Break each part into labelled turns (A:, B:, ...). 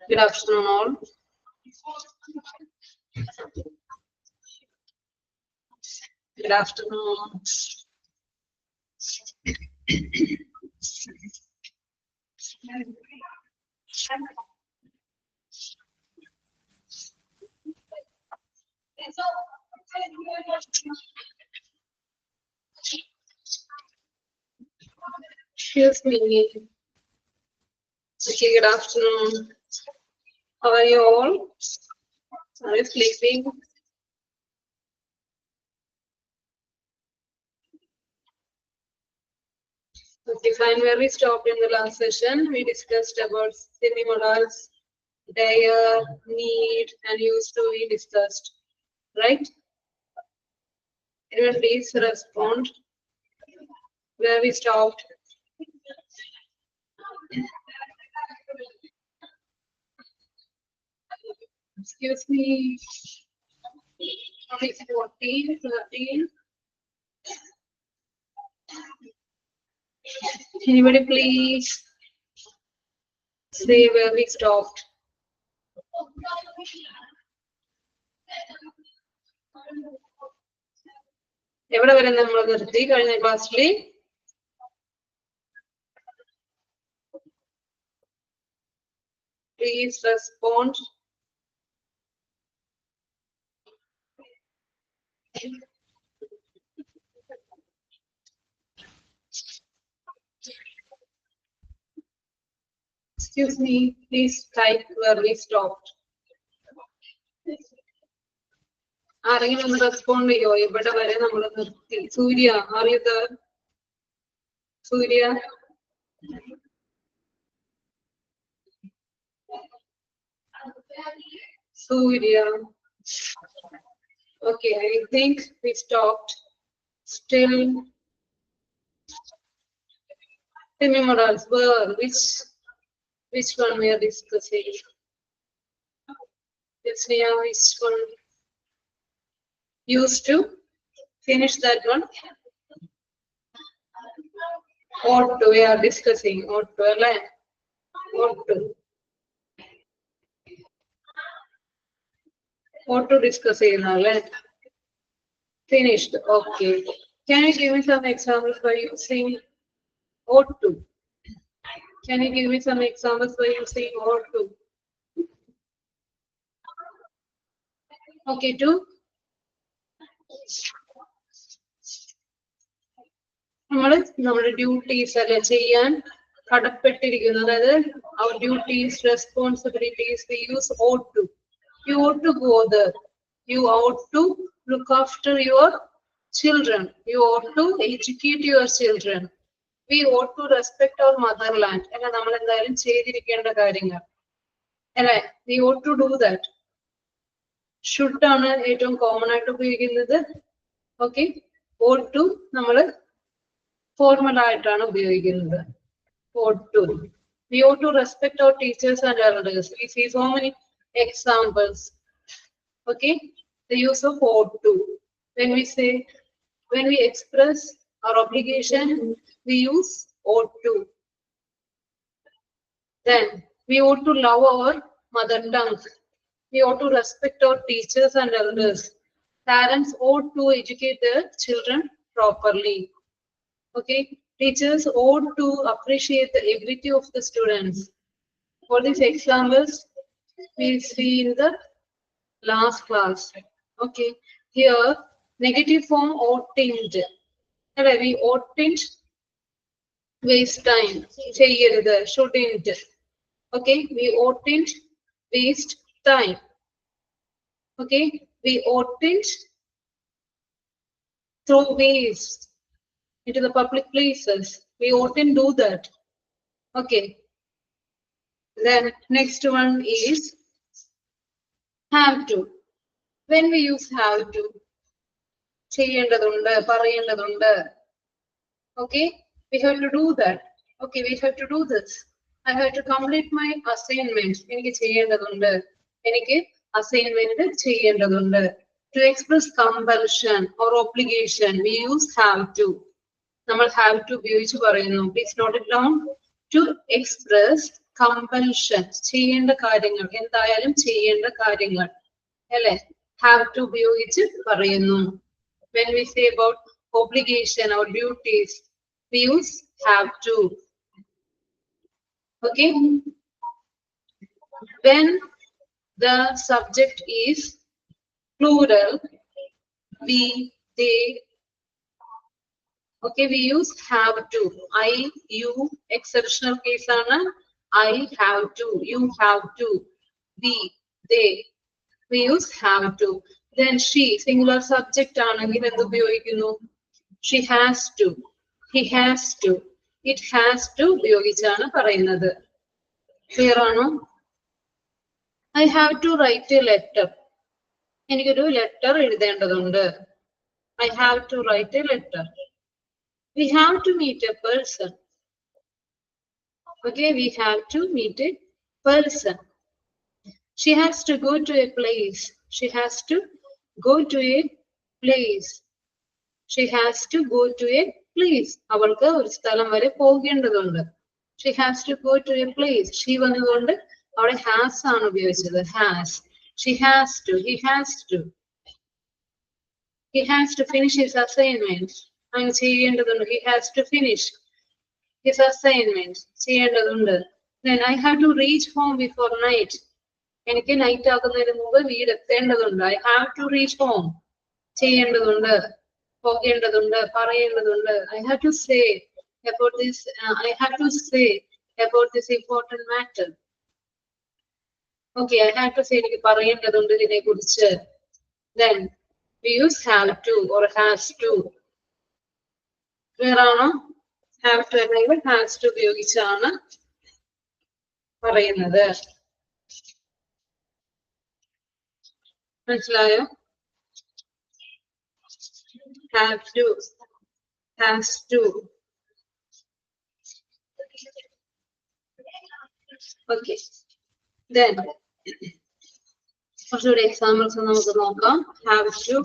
A: Good afternoon, all. Good afternoon. Excuse me. Okay, good afternoon. How are you all? Are you sleeping? Okay, fine. Where we stopped in the last session, we discussed about semimodals, their need and use to be discussed, right? Anyone please respond where we stopped. Excuse me. 14, 13. Anybody please say where we stopped? എവിടെ വരെ നമ്മൾ നിർത്തി കഴിഞ്ഞ ക്ലാസ്സിൽ? Please respond. Excuse me, please type where we stopped. ആരെങ്കിലും ഒന്ന് respond ചെയ്യോ? ഇവിടെ വരെ നമ്മൾ നിർത്തി. സൂര്യ, are you there? Surya, Surya. Okay, I think we stopped still. Semimodals were which one we are discussing? Let's see which one used to finish that one. Ought to we are discussing. Ought to align. Ought to. Ought to discuss it. Finished. Okay. Can you give me some examples by using ought to? Can you give me some examples by using ought to? Okay, two. നമ്മുടെ duties അല്ലെ ചെയ്യാൻ കടപ്പെട്ടിരിക്കുന്നു. അതായത് our duties, responsibilities, we use ought to. You ought to go there. You ought to look after your children. You ought to educate your children. We ought to respect our motherland. അല്ലെ നമ്മൾ എന്തായാലും ചെയ്തിരിക്കേണ്ട കാര്യങ്ങൾ അല്ലെ? We ought to do that. Should ആണ് ഏറ്റവും common ആയിട്ട് ഉപയോഗിക്കുന്നത്. Okay, ought to നമ്മൾ ഫോർമൽ ആയിട്ടാണ് ഉപയോഗിക്കുന്നത്. Ought to. We ought to respect our teachers and elders. We see so many examples. Okay, the use of ought to. When we express our obligation, we use ought to. Then we ought to love our mother tongue. We ought to respect our teachers and elders. Parents ought to educate their children properly. Okay, teachers ought to appreciate the ability of the students. For these examples, we see in the last class. Okay, here negative form oughtn't. We oughtn't waste time. Shouldn't. Okay, we oughtn't waste time. Okay, we oughtn't throw waste into the public places. We oughtn't do that. Okay. Then next one is have to. When we use have to, ചെയ്യേണ്ടതുണ്ട്, പറയേണ്ടതുണ്ട്. Okay, we have to do that. Okay, we have to do this. I have to complete my assignment. എനിക്ക് ചെയ്യേണ്ടതുണ്ട്. എനിക്ക് assignment ചെയ്യേണ്ടതുണ്ട്. To express compulsion or obligation, we use have to. നമ്മൾ have to ഉപയോഗിച്ച് പറയുന്നു. Please note it down. To express compulsion, ചെയ്യേണ്ട കാര്യങ്ങൾ, എന്തായാലും ചെയ്യേണ്ട കാര്യങ്ങൾ, അല്ലെ? Have to ഉപയോഗിച്ച് പറയുന്നു. When we say about obligation or duties, we use have to. Okay? When the subject is plural, we, they, okay, we use have to. I, you, exceptional case ആണ്. I have to, you have to, we, they, we use have to. Then she, singular subject ആണെങ്കിൽ എന്ത് ഉപയോഗിക്കുന്നു? She has to, he has to, it has to ഉപയോഗിച്ചാണ് പറയുന്നത്. Clear ആണോ? I have to write a letter. എനിക്കൊരു letter എഴുതേണ്ടതുണ്ട്. I have to write a letter. We have to meet a person. Okay, we have to meet a person. She has to go to a place. She has to go to a place. She has to go to a place. അവൾക്ക് ഒരു സ്ഥലം വരെ പോകേണ്ടതുണ്ട്. She has to go to a place. She വന്നതുകൊണ്ട് അവിടെ has ആണ് ഉപയോഗിച്ചത്. Has. She has to. He has to. He has to finish his assignment. അങ്ങനെ ചെയ്യേണ്ടതുണ്ട്. He has to finish his assignment. ചെയ്യേണ്ടതുണ്ട്. Then I have to reach home before night. എനിക്ക് night ആകുന്നതിന് മുമ്പ് വീട് എത്തേണ്ടതുണ്ട്. I have to reach home. ചെയ്യേണ്ടതുണ്ട്, പോകേണ്ടതുണ്ട്, പറയേണ്ടതുണ്ട്. I have to say about this. I have to say about this important matter. Okay, I have to say എനിക്ക് പറയേണ്ടതുണ്ട് ഇതിനെ കുറിച്ച്. Then we use have to or has to. Clear ആണോ? Have to അല്ലെങ്കിൽ has to ഉപയോഗിച്ചാണ് പറയുന്നത്. മനസ്സിലായോ? Have to, has to. Okay. Then കുറച്ചുകൂടി എക്സാമ്പിൾസ് നമുക്ക് നോക്കാം. Have to.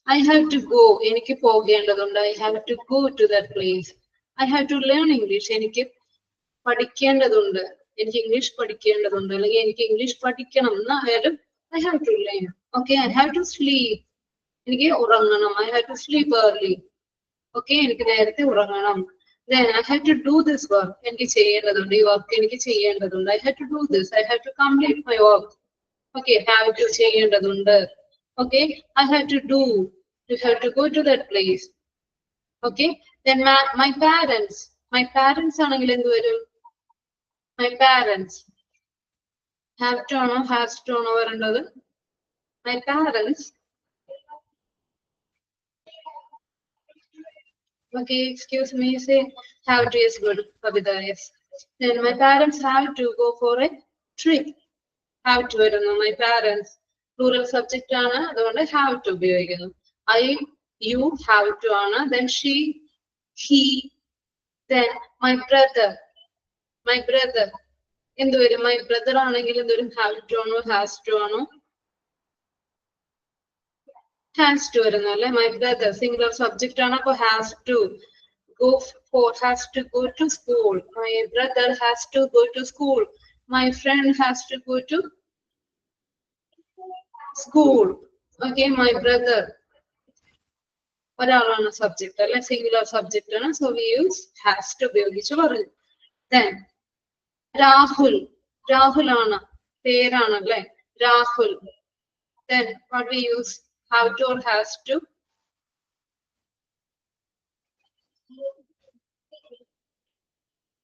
A: I have to go. എനിക്ക് പോകേണ്ടതുണ്ട്. I have to go to that place. I have to learn English. എനിക്ക് പഠിക്കേണ്ടതുണ്ട്. എനിക്ക് ഇംഗ്ലീഷ് പഠിക്കേണ്ടതുണ്ട്. അല്ലെങ്കിൽ എനിക്ക് ഇംഗ്ലീഷ് പഠിക്കണം എന്നായാലും I have to learn. Okay, I have to sleep. എനിക്ക് ഉറങ്ങണം. I have to sleep early. Okay, എനിക്ക് നേരത്തെ ഉറങ്ങണം. Then I have to do this work. എനിക്ക് ചെയ്യേണ്ടതുണ്ട്. ഈ വർക്ക് എനിക്ക് ചെയ്യേണ്ടതുണ്ട്. I have to do this. I have to complete my work. Okay, have to ചെയ്യേണ്ടതുണ്ട്. Okay, I have to do. You have to go to that place. Okay, then my parents. My parents ആണെങ്കിൽ എന്ത് വരും? My parents. Have to ആണോ has to ആണോ വരേണ്ടത്? My parents. Okay, excuse me, say have to is good. Kavita, yes. Then my parents have to go for a trip. Have to വരുന്നു. My parents. Plural subject ആണ്. അതുകൊണ്ട് have to ഉപയോഗിക്കുന്നു. I, you, have to ആണ്. Then she, he. Then my brother. My brother. എന്ത് വരും? My brother ആണെങ്കിൽ എന്ത് വരും? Have to ആണോ has to ആണോ? Has to വരുന്നു അല്ലെ? My brother singular subject ആണ്. അപ്പോൾ has to go for, has to go to school. My brother has to go to school. My friend has to go to school. Okay, my brother. ഒരാളാണ് subject അല്ലെ? Singular subject ആണ്. So we use has to ഉപയോഗിച്ച് പറഞ്ഞു. Then Rahul. Rahul ആണ്, പേരാണ് അല്ലെ? Rahul. Then what we use? Have to or has to?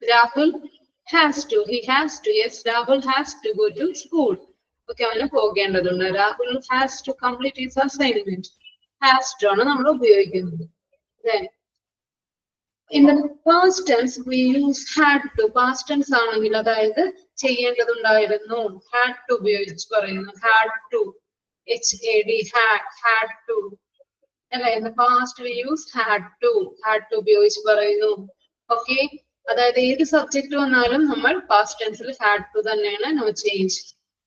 A: Rahul has to. He has to. Yes, Rahul has to go to school. Okay, അവന് പോകേണ്ടതുണ്ട്. Rahul has to complete his assignment. Has to ആണ് നമ്മൾ ഉപയോഗിക്കുന്നത്. Then in the past tense we use had to. Past tense ആണെങ്കിൽ അതായത് ചെയ്യേണ്ടതുണ്ടായിരുന്നു. Had to ഉപയോഗിച്ച് പറയുന്നു. Had to. HAD. Had to. അല്ലെ? In the past we use had to. Had to ഉപയോഗിച്ച് പറയുന്നു. Okay. അതായത് ഏത് സബ്ജക്ട് വന്നാലും നമ്മൾ past tense ൽ had to തന്നെയാണ് നമ്മൾ ചേഞ്ച്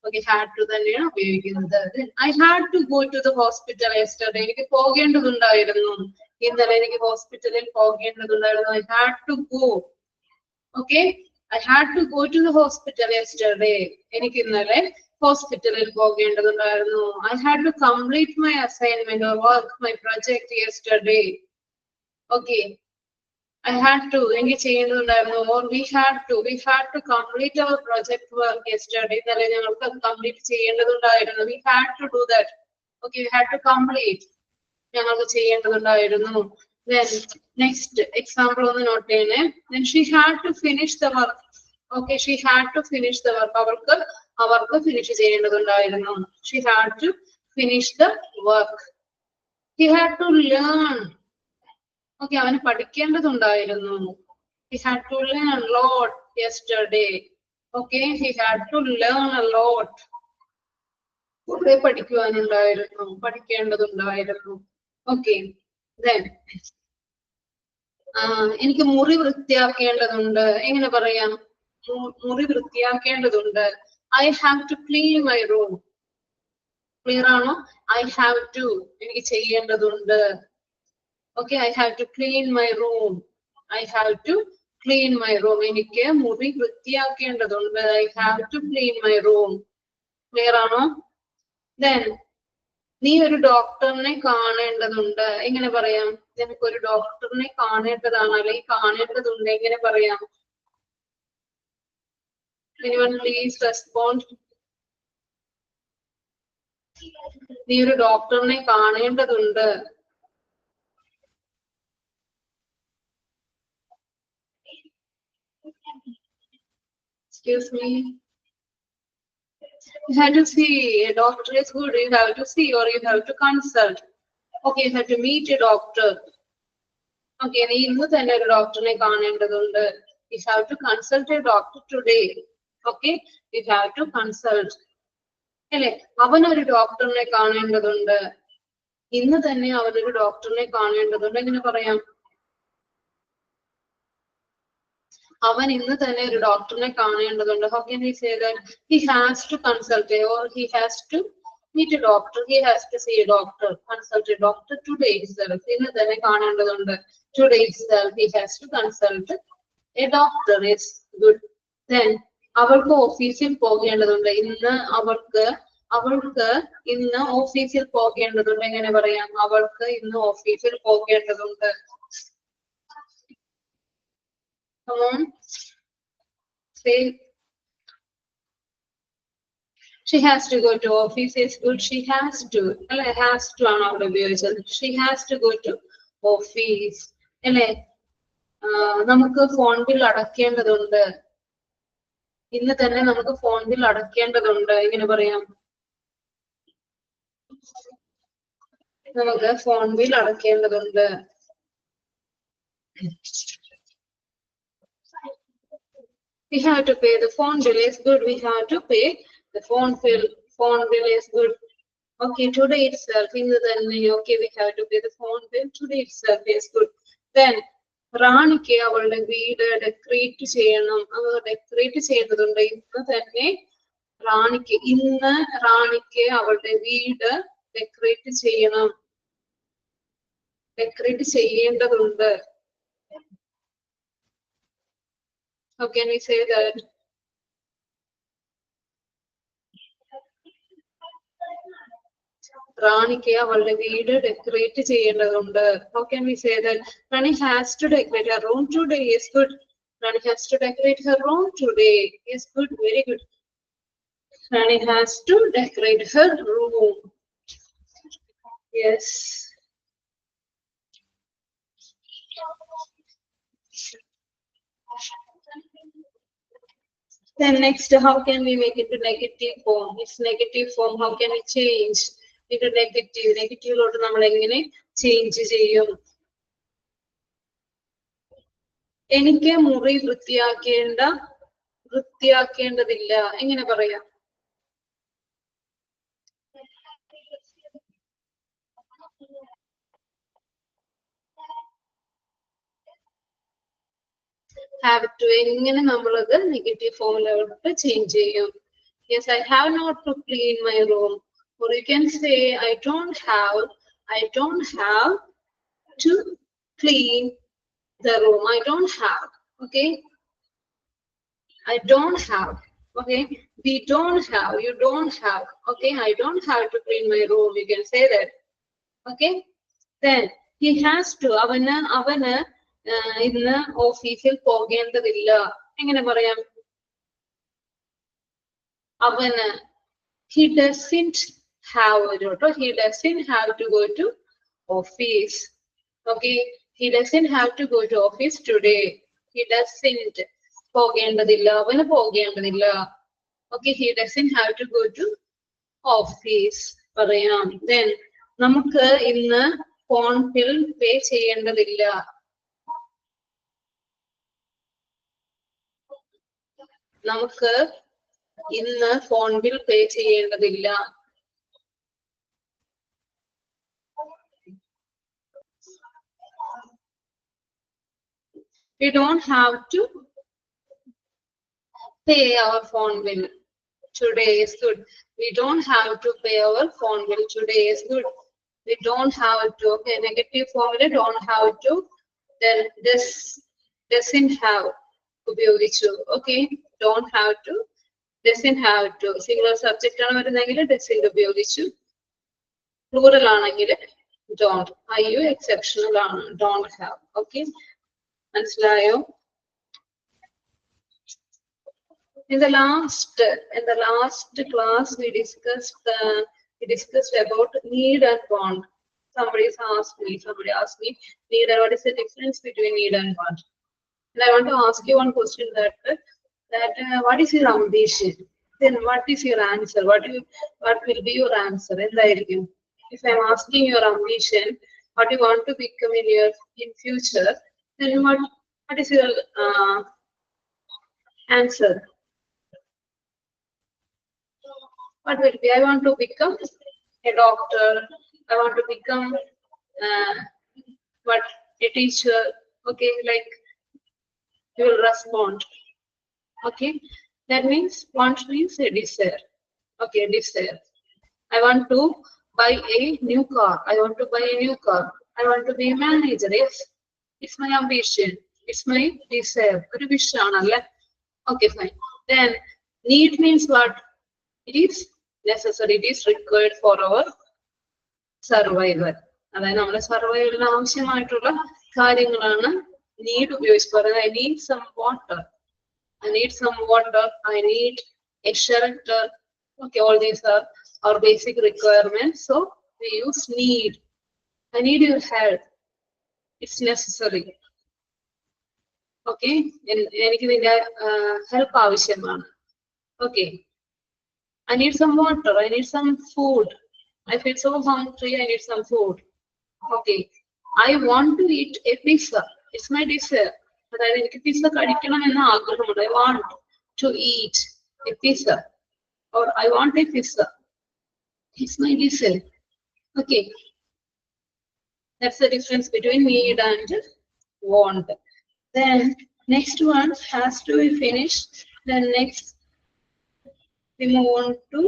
A: Okay, had to തന്നെയാണ് ഉപയോഗിക്കുന്നത്. I had to go to the hospital yesterday. എനിക്ക് പോകേണ്ടതുണ്ടായിരുന്നു. ഇന്നലെ എനിക്ക് ഹോസ്പിറ്റലിൽ പോകേണ്ടതുണ്ടായിരുന്നു. I had to go. Okay, I had to go to the hospital yesterday. എനിക്ക് ഇന്നലെ ഹോസ്പിറ്റലിൽ പോകേണ്ടതുണ്ടായിരുന്നു. I had to complete my assignment or work my project yesterday. Okay, I had to എനിക്ക് ചെയ്യേണ്ടതുണ്ടായിരുന്നു. Or we had to complete our project work yesterday. ഇന്നലെ ഞങ്ങൾക്ക് complete ചെയ്യേണ്ടതുണ്ടായിരുന്നു. We had to do that. Okay, we had to complete. ഞങ്ങൾക്ക് ചെയ്യേണ്ടതുണ്ടായിരുന്നു. Then next example ഒന്ന് not ചെയ്യണേ. Then she had to finish the work. Okay, she had to finish the work. അവർക്ക് finish ചെയ്യേണ്ടതുണ്ടായിരുന്നു. She had to finish the work. He had to learn. Okay, അവന് പഠിക്കേണ്ടതുണ്ടായിരുന്നു. He had to learn a lot yesterday. Okay, he had to learn a lot. കുറെ പഠിക്കുവാനുണ്ടായിരുന്നു, പഠിക്കേണ്ടതുണ്ടായിരുന്നു. Okay, then എനിക്ക് മുറി വൃത്തിയാക്കേണ്ടതുണ്ട്. എങ്ങനെ പറയാം? മുറി വൃത്തിയാക്കേണ്ടതുണ്ട്. I have to clean my room. Clear ആണോ? I have to എനിക്ക് ചെയ്യേണ്ടതുണ്ട്. Okay, I have to clean my room. I have to clean my room. എനിക്ക് മുറി വൃത്തിയാക്കേണ്ടതുണ്ട്. I have to clean my room. Clear ആണോ? Then നീ ഒരു ഡോക്ടറിനെ കാണേണ്ടതുണ്ട്. എങ്ങനെ പറയാം? നിനക്ക് ഒരു ഡോക്ടറിനെ കാണേണ്ടതാണ് അല്ലെങ്കിൽ കാണേണ്ടതുണ്ട്. എങ്ങനെ പറയാം? Anyone please respond. നീ ഒരു ഡോക്ടറിനെ കാണേണ്ടതുണ്ട്. Excuse me. You have to see. A doctor is good. You have to see or you have to consult. Okay, you have to meet a doctor. Okay, നീ ഇന്ന് തന്നെ ഒരു ഡോക്ടറിനെ കാണേണ്ടതുണ്ട്. You have to consult a doctor today. Okay, you have to consult. അല്ലെ? അവനൊരു ഡോക്ടറിനെ കാണേണ്ടതുണ്ട്. ഇന്ന് തന്നെ അവനൊരു ഡോക്ടറിനെ കാണേണ്ടതുണ്ട്. എങ്ങനെ പറയാം? അവൻ ഇന്ന് തന്നെ ഒരു ഡോക്ടറിനെ കാണേണ്ടതുണ്ട്. How can we say that? He has to consult or he has to meet a doctor. He has to see a doctor. Consult a doctor today itself. ഇന്ന് തന്നെ കാണേണ്ടതുണ്ട്. Today itself he has to consult a doctor. Is good. Then അവൾക്ക് ഓഫീസിൽ പോകേണ്ടതുണ്ട്. അവൾക്ക് ഇന്ന് ഓഫീസിൽ പോകേണ്ടതുണ്ട്. എങ്ങനെ പറയാം? അവൾക്ക് ഇന്ന് ഓഫീസിൽ പോകേണ്ടതുണ്ട്. Come on, say. She has to go to office. Is good. She has to. അല്ലെ? Has to ആണ് അവിടെ ഉപയോഗിച്ചത്. She has to go to office. അല്ലെ? നമുക്ക് ഫോൺ ബിൽ അടയ്ക്കേണ്ടതുണ്ട്. ഇന്ന് തന്നെ നമുക്ക് ഫോൺ ബിൽ അടയ്ക്കേണ്ടതുണ്ട്. എങ്ങനെ പറയാം? നമുക്ക് ഫോൺ ബിൽ അടയ്ക്കേണ്ടതുണ്ട്. We have to pay the phone bill. Is good. We have to pay the phone bill. Phone bill is good. Okay, today itself. Okay, we have to pay the phone bill. Today itself is good. Then റാണിക്ക് അവളുടെ വീട് decorate ചെയ്യണം. Decorate ചെയ്യേണ്ടതുണ്ട്. ഇന്ന് തന്നെ റാണിക്ക് അവളുടെ വീട് ഡെക്കറേറ്റ് ചെയ്യണം. ഡെക്കറേറ്റ് ചെയ്യേണ്ടതുണ്ട്. How can we say that? റാണിക്ക് അവളുടെ വീട് ഡെക്കറേറ്റ് ചെയ്യേണ്ടതുണ്ട്. How can we say that? Rani has to decorate her room today. Is good. Rani has to decorate her room today. Is good. Very good. Rani has to decorate her room. Yes. Then next, how can we make it to negative form? It's negative form. How can we change it to negative? നെഗറ്റീവിലോട്ട് നമ്മൾ എങ്ങനെ change ചെയ്യും? എനിക്ക് മുറി വൃത്തിയാക്കേണ്ടതില്ല. എങ്ങനെ പറയാം? have to എങ്ങനെ നമ്മളത് negative ഫോമിലോട്ട് change ചെയ്യും? Yes, I have not to clean my room. Or you can say, I don't have to clean the room. I don't have. Okay. I don't have. Okay. We don't have. You don't have. Okay. I don't have to clean my room. You can say that. Okay. Then he has to. അവന് ഇന്ന് ഓഫീസിൽ പോകേണ്ടതില്ല. എങ്ങനെ പറയാം? അവന് he doesn't have he doesn't have to go to office. Okay. He doesn't have to go to office today. He doesn't. പോകേണ്ടതില്ല. അവന് പോകേണ്ടതില്ല. Okay. He doesn't have to go to office. പറയാം. Then നമുക്ക് ഇന്ന് ഫോൺ ബിൽ പേ ചെയ്യേണ്ടതില്ല. നമുക്ക് ഇന്ന് phone bill pay ചെയ്യേണ്ടതില്ല. We don't have to pay our phone bill. Today is good. We don't have to pay our phone bill. Today is good. We don't have to. Okay, negative formula don't have to. Then this doesn't have ഉപയോഗിച്ചു. Okay, don't have to. Doesn't have to. Singular subject ആണ് വരുന്നതെങ്കിൽ doesn't ഉപയോഗിച്ചു. Plural ആണെങ്കിൽ don't. IU exceptional ആണ്. Don't have. Okay. മനസ്സിലായോ? In the last class we discussed about need and want. Somebody asked me need and what is the difference between need and want? And I want to ask you one question that what is your ambition? Then what is your answer? What will be your answer? If I'm asking your ambition, what you want to become in future, then what is your answer? What will be? I want to become a doctor. I want to become a teacher. Okay, like you will respond. Okay, that means want means a desire. Okay, desire. I want to buy a new car. I want to buy a new car. I want to be a manager. Yes, it's my ambition. It's my desire. Okay, fine. Then need means what? It is necessary. It is required for our survival. അതായത് നമ്മുടെ സർവൈവലിന് ആവശ്യമായിട്ടുള്ള കാര്യങ്ങളാണ് need ഉപയോഗിച്ച്. I need some water. I need some water. I need a shelter. Okay, all these are our basic requirements. So we use need. I need your help. It's necessary. Okay, എനിക്ക് നിന്റെ help ആവശ്യമാണ്. Okay. I need some water. I need some food. I feel so hungry. I need some food. Okay. I want to eat a pizza. It's my desire. അതായത് എനിക്ക് pizza കഴിക്കണം എന്ന ആഗ്രഹമുണ്ട്. I want to eat a pizza or I want a pizza. It's my desire. Okay. That's the difference between need and want. Then next one has to be finished. Then next we move on to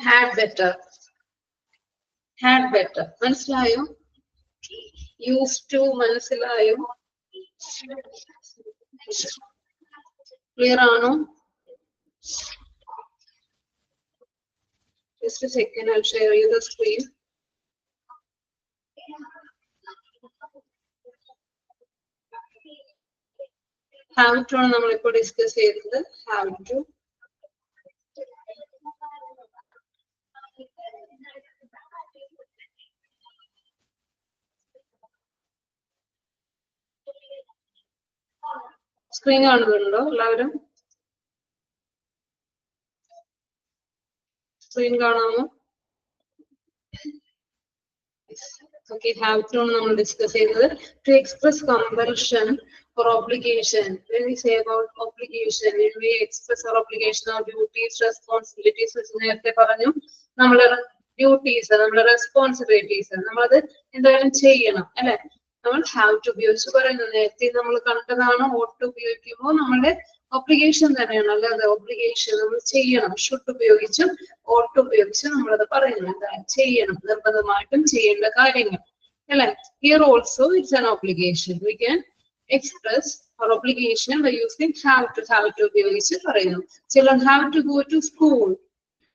A: had better. Had better. മനസ്സിലായോ? Used to മനസ്സിലായോ? Clear ആണോ? Just a second, I'll share you the screen. Have to ആണ് നമ്മളിപ്പോൾ discuss ചെയ്തത്. Have to. Screen കാണുന്നുണ്ടോ എല്ലാവരും? Screen കാണാമോ? Okay, have to നമ്മൾ discuss ചെയ്തത്. To express compulsion or obligation. When we say about obligation, when we express our obligation or duties, responsibilities, നേരത്തെ പറഞ്ഞു നമ്മളെ ഡ്യൂട്ടീസ്, നമ്മളെ റെസ്പോൺസിബിലിറ്റീസ് നമ്മളത് എന്തായാലും ചെയ്യണം അല്ലെ? നമ്മൾ ഹാവ് ടു ഉപയോഗിച്ച് പറയുന്നത്. നേരത്തെ നമ്മൾ കണ്ടതാണ് ought to ഉപയോഗിക്കുമ്പോൾ നമ്മുടെ ഒബ്ലിഗേഷൻ തന്നെയാണ്, അല്ലാതെ ഒബ്ലിഗേഷൻ നമ്മൾ ചെയ്യണം. ഷുഡ് ഉപയോഗിച്ചും ought to ഉപയോഗിച്ചും നമ്മളത് പറയുന്നത് ചെയ്യണം, നിർബന്ധമായിട്ടും ചെയ്യേണ്ട കാര്യങ്ങൾ അല്ലെ. Here also it's an obligation. We can express our obligation by using have to ഉപയോഗിച്ച് പറയുന്നു. Children have to go to school.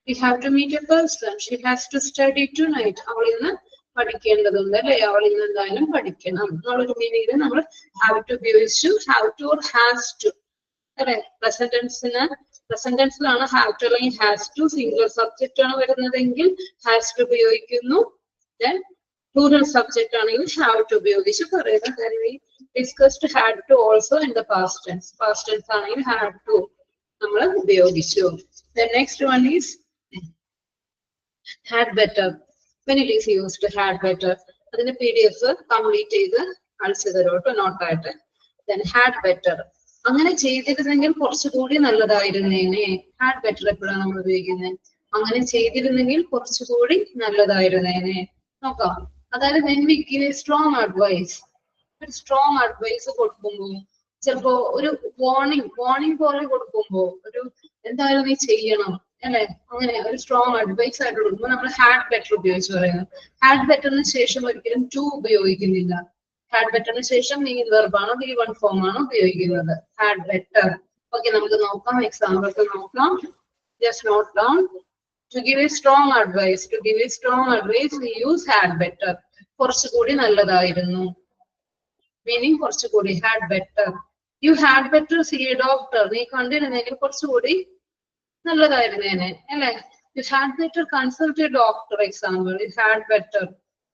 A: We have to meet a person. She has to study tonight. അവൾ ഇന്ന് പഠിക്കേണ്ടതുണ്ട് അല്ലെ, അവൾ ഇന്ന് എന്തായാലും പഠിക്കണം എന്നുള്ളൊരു മീനിങ്ങിൽ നമ്മൾ ഹാവ് ടു ഉപയോഗിച്ചു. Have to or has to അല്ലെ. പ്രസന്റ് ടെൻസിലാണ് ഹാവ് ടു അല്ലെങ്കിൽ ഹാസ് ടു. സിംഗുലർ സബ്ജക്റ്റ് ആണ് വരുന്നതെങ്കിൽ ഹാസ് ടു ഉപയോഗിക്കുന്നു. Then plural subject ആണെങ്കിൽ ഹാവ് ടു ഉപയോഗിച്ച് പറയുന്ന കാര്യം. Discussed had to also in the past tense. Past tense ആണെങ്കിൽ ഹാഡ് ടു നമ്മൾ ഉപയോഗിച്ചു. The next one is had better. When it is used, had better. അതിന്റെ PDF complete ചെയ്ത് അടിച്ചു തരോട്ടോ നോട്ടായിട്ട്. Then had better. അങ്ങനെ ചെയ്തിരുന്നെങ്കിൽ കുറച്ചുകൂടി നല്ലതായിരുന്നേനെ. had better എപ്പോഴാണ് നമ്മൾ ഉപയോഗിക്കുന്നത്? അങ്ങനെ ചെയ്തിരുന്നെങ്കിൽ കുറച്ചുകൂടി നല്ലതായിരുന്നേനെ. നോക്കാം. അതായത് when we give a strong advice, ഒരു സ്ട്രോങ് അഡ്വൈസ് കൊടുക്കുമ്പോൾ, ചിലപ്പോ ഒരു വാർണിംഗ് പോലെ കൊടുക്കുമ്പോ, ഒരു എന്തായാലും നീ ചെയ്യണം അല്ലെ, അങ്ങനെ ഒരു സ്ട്രോങ് അഡ്വൈസ് ആയിട്ട് കൊടുക്കുമ്പോൾ നമ്മൾ ഹാഡ് ബെറ്റർ ഉപയോഗിച്ച് പറയുന്നത്. ഹാഡ് ബെറ്ററിന് ശേഷം ഒരിക്കലും ടു ഉപയോഗിക്കുന്നില്ല. ഹാഡ് ബെറ്ററിന് ശേഷം മീൻ വെർബാണോ V1 ഫോം ആണോ ഉപയോഗിക്കുന്നത്. Had better. ഓക്കെ, നമുക്ക് നോക്കാം, എക്സാമ്പിൾ നോക്കാം. Just note down. To give a strong advice, we use had better. കുറച്ചുകൂടി നല്ലതായിരുന്നു. Meaning കുറച്ചുകൂടി, had better. You had better see a doctor. നീ കണ്ടിരുന്നെങ്കിൽ കുറച്ചുകൂടി നല്ലതായിരുന്നേനെ അല്ലെ. You had better consult a doctor. Example, you had better.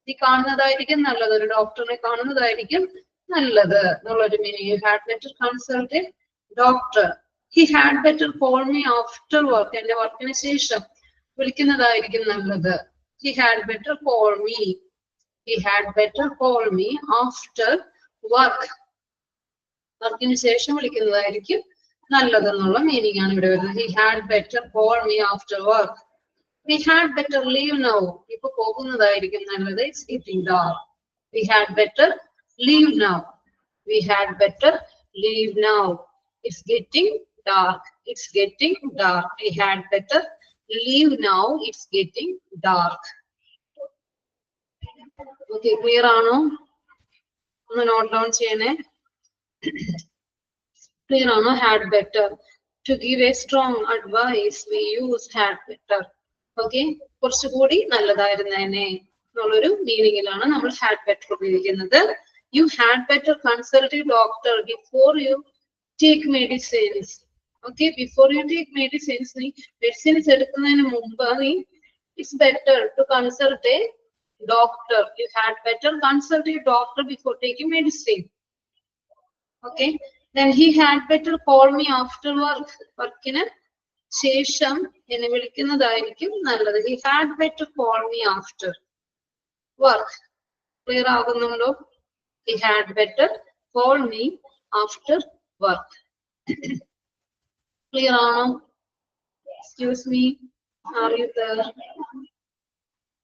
A: നീ കാണുന്നതായിരിക്കും നല്ലത്, ഒരു ഡോക്ടറിനെ കാണുന്നതായിരിക്കും നല്ലത് എന്നുള്ളൊരു meaning. You had better consult a doctor. He had better call me after work. എന്റെ വർക്കിന് ശേഷം വിളിക്കുന്നതായിരിക്കും നല്ലത്. He had better call me. He had better call me after work. വർക്കിന് ശേഷം വിളിക്കുന്നതായിരിക്കും നല്ലതെന്നുള്ള മീനിങ് ആണ് ഇവിടെ വരുന്നത്. He had better call me after work. We had better leave now. ഇപ്പൊ പോകുന്നതായിരിക്കും നല്ലത്. It's getting dark. We had better leave now. We had better leave now. It's getting dark. It's getting dark. We had better leave now. It's getting dark. Okay, clear ആണോ? ഒന്ന് note down ചെയ്യണേ. Clear ആണോ? Had better. To give a strong advice, we use had better. Okay, കുറച്ചുകൂടി നല്ലതായിരുന്നേനെ എന്നുള്ളൊരു മീനിങ്ങിലാണ് നമ്മൾ had better ഉപയോഗിക്കുന്നത്. You had better consult a doctor before you take medicines. Okay, before you take medicines, നീ medicines എടുക്കുന്നതിന് മുമ്പ് നീ it's better to consult a doctor. You had better consult a doctor before taking medicine. Okay, then he had better call me after work. വർക്കിന് ശേഷം എന്നെ വിളിക്കുന്നതായിരിക്കും നല്ലത്. He had better call me after work. Clear ആകുന്നുണ്ടോ? He had better call me after work. Clear ആണോ? Excuse me, are you there?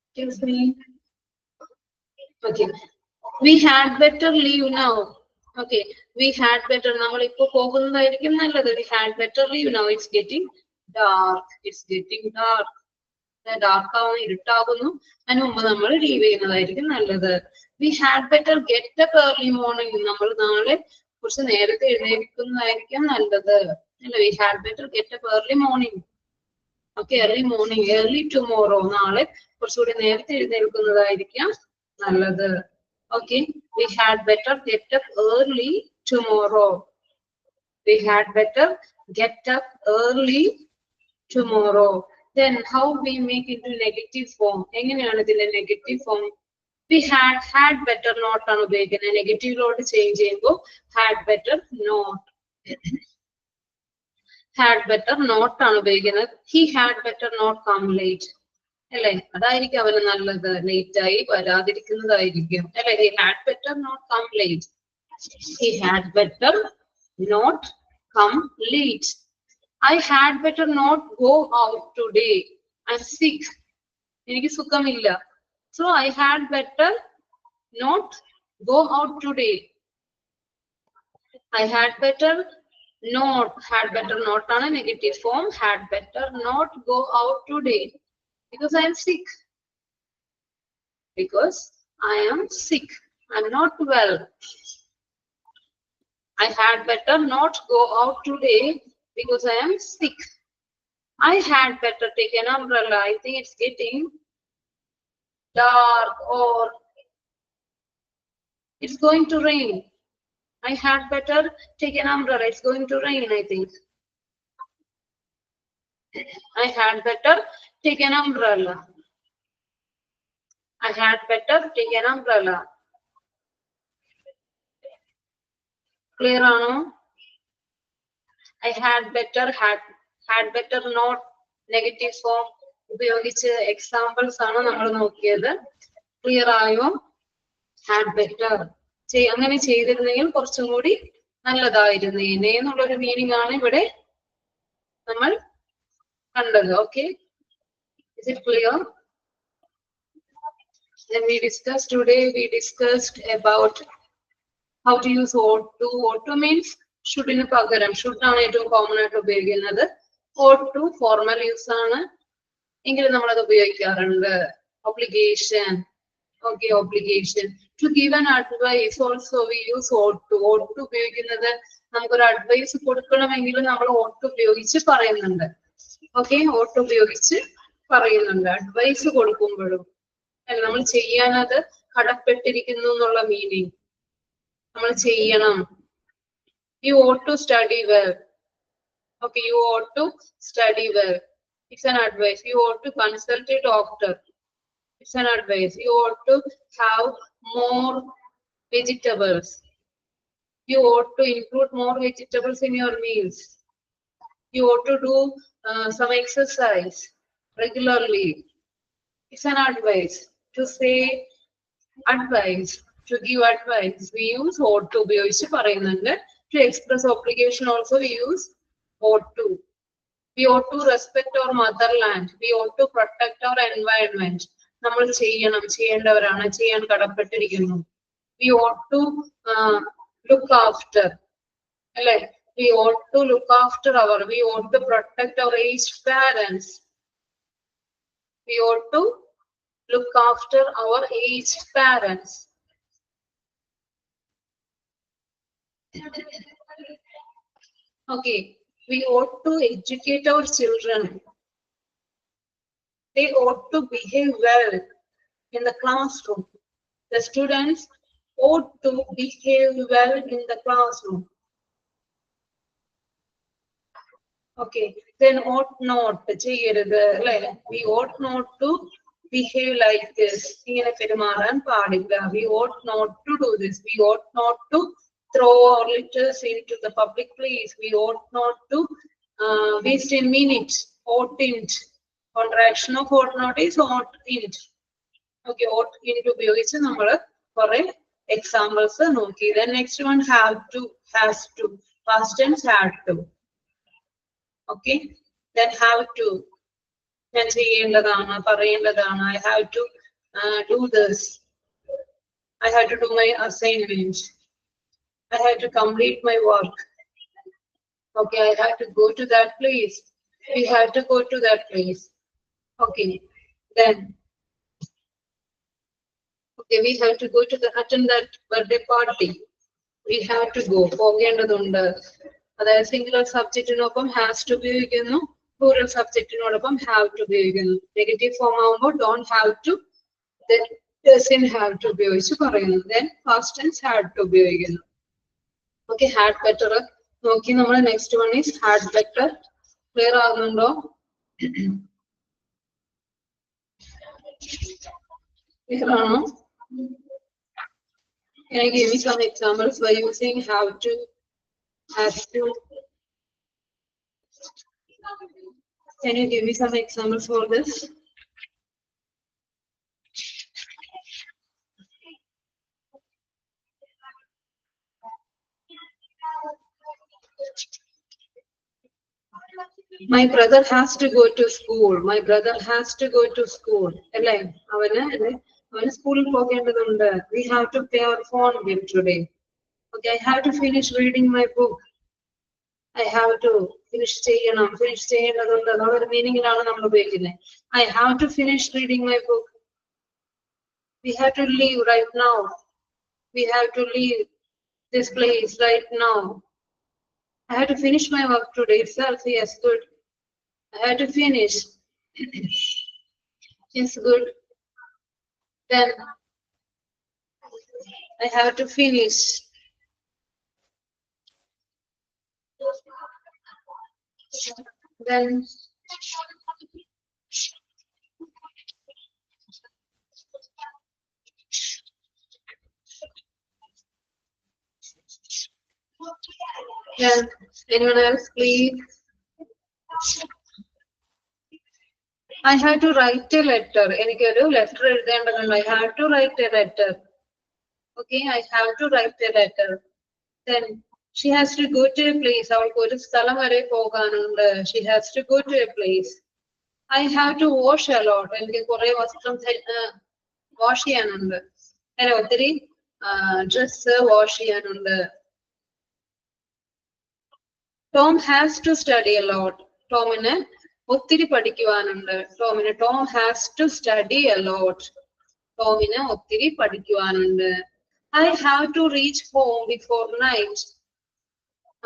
A: Excuse me. Okay, we had better leave now. Okay, we had better, നമ്മൾ ഇപ്പോ പോകുന്നതായിരിക്കും നല്ലത്. We had better leave now. It's getting dark. It's getting dark. Dark ആവുന്നു, ഇരുട്ടാകുന്നു, അതിന് മുമ്പ് നമ്മൾ leave ചെയ്യുന്നതായിരിക്കും നല്ലത്. We had better get up early morning. നമ്മൾ നാളെ കുറച്ച് നേരത്തെ എഴുന്നേൽക്കുന്നതായിരിക്കും നല്ലത്. We had better get up early morning. Okay, early morning, early tomorrow. നാളെ കുറച്ചുകൂടി നേരത്തെ എഴുന്നേൽക്കുന്നതായിരിക്കും നല്ലത്. Okay, we had better get up early tomorrow. We had better get up early tomorrow. Then how we make into negative form? എങ്ങനെയാണ് ഇതിന്റെ negative form? We had better not ആണ് ഉപയോഗിക്കുന്നത്. നെഗറ്റീവിലോട്ട് change ചെയ്യുമ്പോൾ had better not. Had better not ആണ് ഉപയോഗിക്കുന്നത്. He had better not come late. അല്ലെ, അതായിരിക്കും അവന് നല്ലത്. ലേറ്റ് ആയി വരാതിരിക്കുന്നതായിരിക്കും അല്ലെ. He had better not come late. He had better not come late. I had better not go out today. I'm sick. എനിക്ക് സുഖമില്ല. So I had better not Go out today. I had better not. Had better not on a negative form. Had better not go out today because I am sick. Because I am sick. I'm not well. I had better not go out today because I am sick. I had better take an umbrella. I think it's getting dark or it's going to rain. I had better take an umbrella. It's going to rain, I think. I had better take an umbrella. I had better take an umbrella. Clear ano? I had better not negative form ഉപയോഗിച്ച് examples ആണ് നമ്മൾ നോക്കിയത്. Clear ആയോ? Had better അങ്ങനെ ചെയ്തിരുന്നെങ്കിൽ കുറച്ചും കൂടി നല്ലതായിരുന്നേനെ എന്നുള്ളൊരു മീനിങ് ആണ് ഇവിടെ നമ്മൾ കണ്ടത്. Okay, is it clear? Then we discussed about how to use ought to. Ought to means ഷുഡിന് പകരം. ഷുഡ് ആണ് ഏറ്റവും കോമൺ ആയിട്ട് ഉപയോഗിക്കുന്നത്. ought to ഫോർമൽ യൂസ് ആണ്, എങ്കിലും നമ്മൾ അത് ഉപയോഗിക്കാറുണ്ട്. obligation. Okay, obligation. To give an advice also we use ought to. ought to ഉപയോഗിക്കുന്നത് നമുക്കൊരു അഡ്വൈസ് കൊടുക്കണമെങ്കിൽ നമ്മൾ ought to ഉപയോഗിച്ച് പറയുന്നുണ്ട്. ഓക്കെ, ought to ഉപയോഗിച്ച് പറയുന്നുണ്ട് അഡ്വൈസ് കൊടുക്കുമ്പോഴും. നമ്മൾ ചെയ്യാനത് കടപ്പെട്ടിരിക്കുന്നു എന്നുള്ള മീനിങ്. നമ്മൾ ചെയ്യണം. You ought to study well. Okay, you ought to study well. It's an advice. You ought to consult a doctor. It's an advice. You ought to have more vegetables. You ought to include more vegetables in your meals. You ought to do some exercise regularly. It's an advice. To say advice, to give advice, we use ought to. ഉപയോഗിച്ച് പറയുന്നുണ്ട്. To express obligation also we use ought to. We ought to respect our motherland. We ought to protect our environment. നമ്മൾ ചെയ്യണം, ചെയ്യേണ്ടവരാണ്, ചെയ്യാൻ കടപ്പെട്ടിരിക്കുന്നു. We ought to look after. അല്ലെ? We ought to look after we ought to protect our aged parents. We ought to look after our aged parents. Okay, we ought to educate our children. They ought to behave well in the classroom. The students ought to behave well in the classroom. Okay, then ought not ചെയ്യരുത് അല്ലെ? We ought not to behave like this. ഇങ്ങനെ പെരുമാറാൻ പാടില്ല. We ought not to do this. We ought not to throw our litters into the public place. We ought not to waste a minute. Oughtn't. Contraction of ought not is oughtn't. Okay, ought ഉപയോഗിച്ച് നമ്മൾ കുറെ examples നോക്കി. Then next one, have to, has to. Past tense had to. Okay, then have to. ഞാൻ ചെയ്യേണ്ടതാണ്, പറയേണ്ടതാണ്. I have to do this. I have to do my assignment. I have to complete my work. Okay, I have to go to that place. We have to go to that place. Okay, then we have to go to attend that birthday party. We have to go. പോകേണ്ടതുണ്ട്. അതായത് singular സബ്ജക്റ്റിനൊപ്പം has to ഉപയോഗിക്കുന്നു, plural സബ്ജക്റ്റിനോടൊപ്പം have to ഉപയോഗിക്കുന്നു. Negative form ആകുമ്പോൾ don't have to, doesn't have to ഉപയോഗിച്ച് പറയുന്നു. Then past tense had to ഉപയോഗിക്കുന്നു. ഓക്കെ, ഹാഡ് ബെറ്റർ നോക്കി നമ്മൾ. Next one is had better. Clear ആകുന്നുണ്ടോ? ക്ലിയർ ആണോ? Can I give you some examples by using have to, has to? Can you give me some examples for this? My brother has to go to school. My brother has to go to school. അല്ലേ? അവന് School we have to pay our phone bill today. Okay, I have to finish reading my book. I have to finish another meaning in I have to finish reading my book. We have to leave right now. We have to leave this place right now. I have to finish my work today itself. Yes, good. I have to finish. Yes, good. Then I have to finish. Then anyone else, please? I have to write a letter. I have to write a letter. Okay, I have to write a letter. Then she has to go to a place. She has to go to a place. I have to wash a lot. Wash ചെയ്യാനുണ്ട്. ഒത്തിരി dress wash ചെയ്യാനുണ്ട്. Tom has to study a lot. ടോമിന് ഒത്തിരി പഠിക്കുവാനുണ്ട്. Tom has to study a lot. ടോമിന് ഒത്തിരി പഠിക്കുവാനുണ്ട്. I have to reach home before night.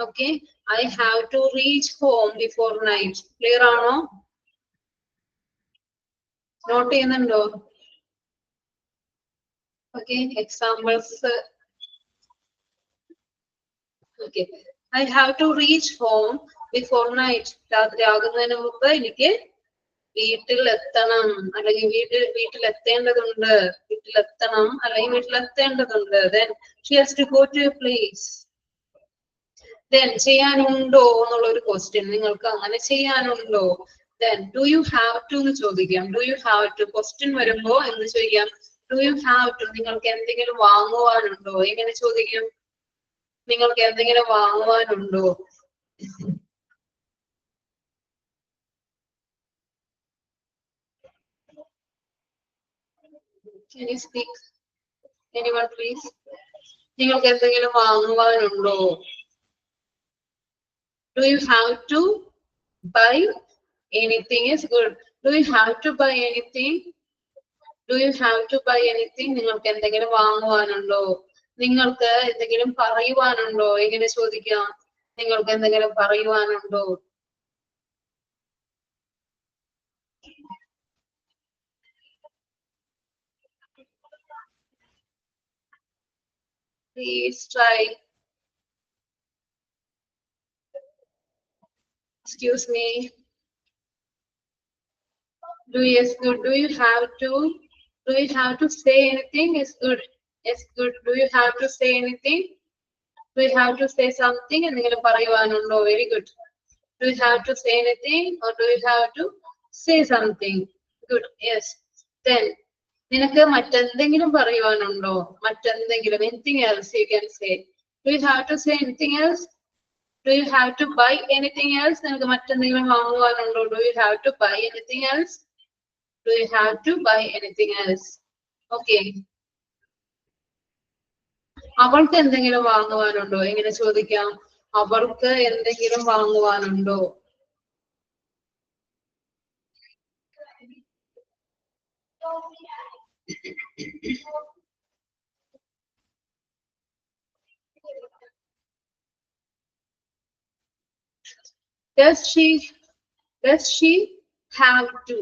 A: Okay, I have to reach home before night. Clear ആണോ? Not ചെയ്യുന്നുണ്ടോ? Okay, examples. Okay, I have to reach home before night. രാത്രിയാകുന്നതിന് മുമ്പ് എനിക്ക് വീട്ടിലെത്തണം അല്ലെങ്കിൽ വീട്ടിലെത്തേണ്ടതുണ്ട്. വീട്ടിലെത്തണം അല്ലെങ്കിൽ വീട്ടിലെത്തേണ്ടതുണ്ട്. Then she has to go to a place. Then ചെയ്യാനുണ്ടോ എന്നുള്ള ഒരു question നിങ്ങൾക്ക് അങ്ങനെ ചെയ്യാനുണ്ടോ? Then do you have to എന്ന് ചോദിക്കാം. Do you have to question വരുമ്പോ എന്ന് ചോദിക്കാം. Do you have to നിങ്ങൾക്ക് എന്തെങ്കിലും വാങ്ങുവാനുണ്ടോ? എങ്ങനെ ചോദിക്കും? നിങ്ങൾക്ക് എന്തെങ്കിലും വാങ്ങുവാനുണ്ടോ? Can you speak? Anyone please? നിങ്ങൾക്ക് എന്തെങ്കിലും വാങ്ങുവാനുണ്ടോ? Do you have to buy anything? Is good. Do you have to buy anything? Do you have to buy anything? നിങ്ങൾക്ക് എന്തെങ്കിലും വാങ്ങുവാനുണ്ടോ? നിങ്ങൾക്ക് എന്തെങ്കിലും പറയുവാനുണ്ടോ? എങ്ങനെ ചോദിക്കാം? നിങ്ങൾക്ക് എന്തെങ്കിലും പറയുവാനുണ്ടോ? Please try. Excuse me. Do you have to say anything? Is good. Yes, good. Do you have to say anything? Do you have to say something? എന്തെങ്കിലും പറയുവാനുണ്ടോ? Very good. Do you have to say anything or do you have to say something? Good. Yes. Then നിനക്ക് മറ്റെന്തെങ്കിലും പറയുവാനുണ്ടോ? മറ്റെന്തെങ്കിലും anything else you can say. Do you have to say anything else? Do you have to buy anything else? നിനക്ക് മറ്റെന്തെങ്കിലും വാങ്ങുവാനുണ്ടോ? Do you have to buy anything else? Do you have to buy anything else? Okay. അവൾക്ക് എന്തെങ്കിലും വാങ്ങുവാനുണ്ടോ? എങ്ങനെ ചോദിക്കാം? അവൾക്ക് എന്തെങ്കിലും വാങ്ങുവാനുണ്ടോ? Does she have to?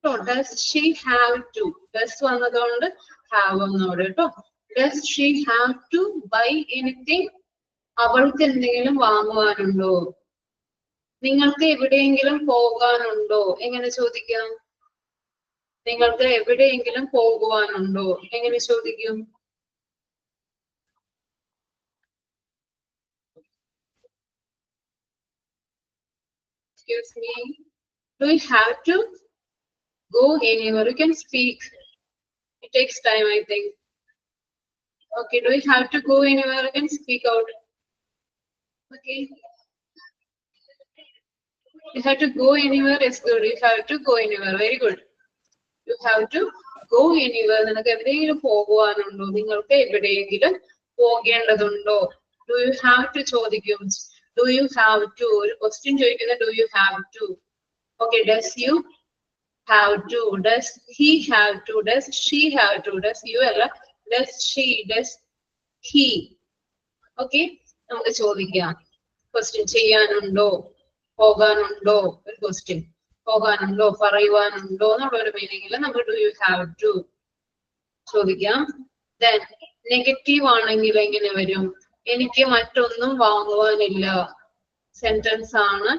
A: No, does she have to? Does വന്നതുകൊണ്ട് have എന്നോട് കേട്ടോ. Does she have to buy anything? അവൾക്ക് എന്തെങ്കിലും വാങ്ങുവാനുണ്ടോ? നിങ്ങൾക്ക് എവിടെയെങ്കിലും പോകാനുണ്ടോ? എങ്ങനെ ചോദിക്കാം? നിങ്ങൾക്ക് എവിടെയെങ്കിലും പോകുവാനുണ്ടോ? എങ്ങനെ ചോദിക്കും? Excuse me. Do you have to go anywhere? You can speak. It takes time, I think. Okay, do you have to go anywhere? You can speak out. Okay. You have to go anywhere is good. You have to go anywhere. Very good. You have to go anywhere? നിനക്ക് എവിടെയെങ്കിലും പോകുവാനുണ്ടോ? നിങ്ങൾക്ക് എവിടെയെങ്കിലും പോകേണ്ടതുണ്ടോ? Do you have to ചോദിക്കും. Do you have to? ഒരു question ചോദിക്കുന്നത് do you have to? Okay, does you have to? Does he have to? Does she have to? Does you അല്ല, does she? Does he? Okay, നമുക്ക് ചോദിക്കാം. Question ചെയ്യാനുണ്ടോ, പോകാനുണ്ടോ, ഒരു question പോകാനുണ്ടോ, പറയുവാനുണ്ടോ എന്നുള്ള ഒരു മീനിങ്ങിൽ നമ്മൾ do you have to ചോദിക്കാം. Then negative ആണെങ്കിൽ എങ്ങനെ വരും? എനിക്ക് മറ്റൊന്നും വാങ്ങുവാനില്ല. സെന്റൻസ് ആണ്,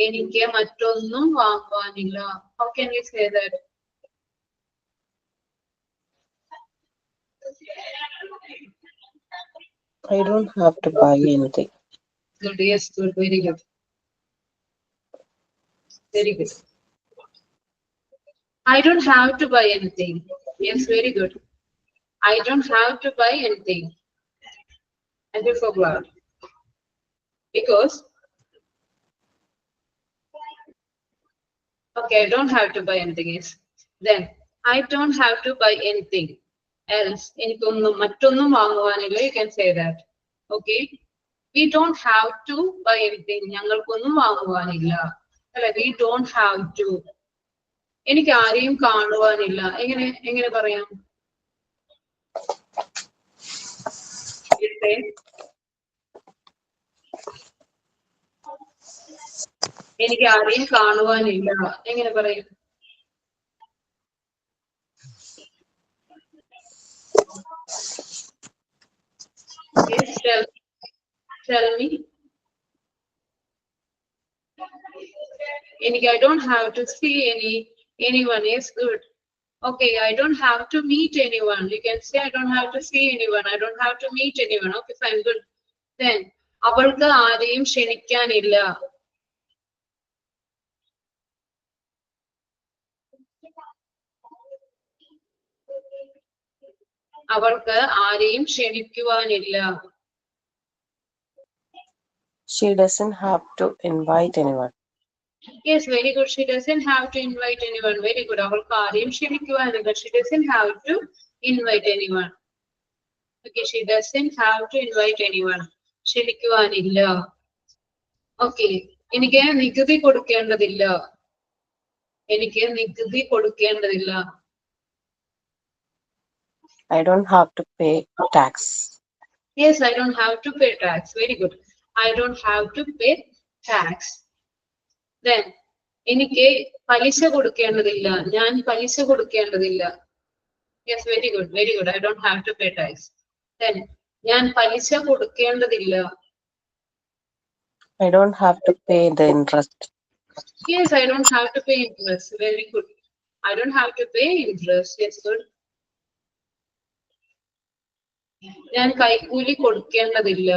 A: എനിക്ക് മറ്റൊന്നും വാങ്ങുവാനില്ല. How can we say that?
B: I don't have to buy anything.
A: Good, yes, good, very good. Very good. I don't have to buy anything. Yes, very good. I don't have to buy anything. And you forgot. Because, okay, I don't have to buy anything. Yes. Then, I don't have to buy anything else. എനിക്കൊന്നും മറ്റൊന്നും വാങ്ങുവാനില്ല. You can say that. Okay. We don't have to buy anything. ഞങ്ങൾക്കൊന്നും വാങ്ങുവാനില്ല. അല്ല, we don't have to. എനിക്ക് ആരെയും കാണുവാനില്ല. എങ്ങനെ പറയാം? എനിക്ക് ആരെയും കാണുവാനില്ല എങ്ങനെ പറയും? Yes, tell me. I don't have to see anyone. Is good. Okay, I don't have to meet anyone. You can say I don't have to see anyone. I don't have to meet anyone. Okay, fine, good. Then അവൾക്ക് ആരെയും ക്ഷണിക്കാനില്ല. അവൾക്ക് ആരെയും ക്ഷണിക്കുവാനില്ല.
B: She doesn't have to invite anyone.
A: Yes, very good. She doesn't have to invite anyone. Very good. അവൾക്ക് ആരെയും ക്ഷണിക്കുവാനില്ല. She doesn't have to invite anyone. Okay, she doesn't have to invite anyone. ക്ഷണിക്കുവാനില്ല. Okay, എനിക്ക് നികുതി കൊടുക്കേണ്ടതില്ല. എനിക്ക് നികുതി കൊടുക്കേണ്ടതില്ല.
B: I don't have to pay tax.
A: Yes, I don't have to pay tax. Very good. I don't have to pay tax. Then, എനിക്ക് പലിശ കൊടുക്കേണ്ടതില്ല. ഞാൻ പലിശ കൊടുക്കേണ്ടതില്ല. Yes, very good. Very good. I don't have to pay tax. Then, ഞാൻ പലിശ കൊടുക്കേണ്ടതില്ല.
B: I don't have to pay the interest.
A: Yes, I don't have to pay interest. Very good. I don't have to pay interest. Yes, good. ഞാൻ കൈക്കൂലി കൊടുക്കേണ്ടതില്ല.